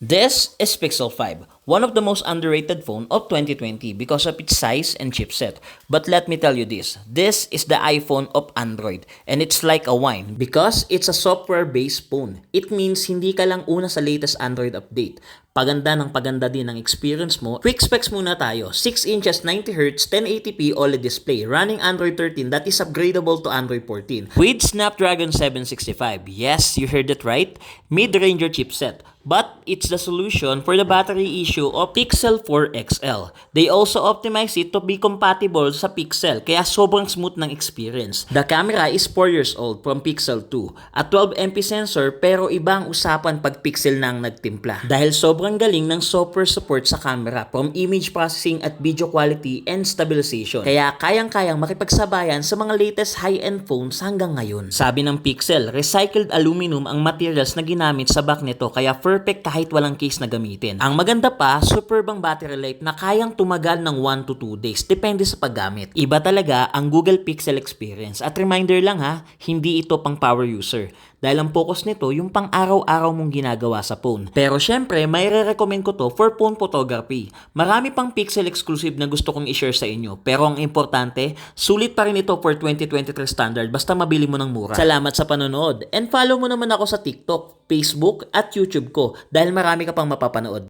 This is Pixel 5, one of the most underrated phone of 2020 because of its size and chipset. But let me tell you this is the iPhone of Android and it's like a wine because it's a software-based phone. It means hindi ka lang una sa latest Android update. Paganda ng paganda din ang experience mo. Quick specs muna tayo. 6 inches 90Hz 1080p OLED display running Android 13 that is upgradable to Android 14 with Snapdragon 765. Yes, you heard it right. Mid-ranger chipset. But it's the solution for the battery issue of Pixel 4 XL. They also optimize it to be compatible sa Pixel kaya sobrang smooth ng experience. The camera is 4 years old from Pixel 2. A 12MP sensor pero ibang usapan pag Pixel na ang nagtimpla. Dahil sobrang galing ng software support sa camera from image processing at video quality and stabilization. Kaya kayang-kayang makipagsabayan sa mga latest high-end phones hanggang ngayon. Sabi ng Pixel, recycled aluminum ang materials na ginamit sa back nito kaya perfect kahit walang case na gamitin. Ang maganda pa, superb ang battery life na kayang tumagal ng 1 to 2 days depende sa paggamit. Iba talaga ang Google Pixel experience. At reminder lang ha, hindi ito pang power user. Dahil ang focus nito yung pang araw-araw mong ginagawa sa phone. Pero syempre, may re-recommend ko to for phone photography. Marami pang Pixel exclusive na gusto kong i-share sa inyo. Pero ang importante, sulit pa rin ito for 2023 standard basta mabili mo ng mura. Salamat sa panonood. And follow mo naman ako sa TikTok, Facebook at YouTube ko dahil marami ka pang mapapanood.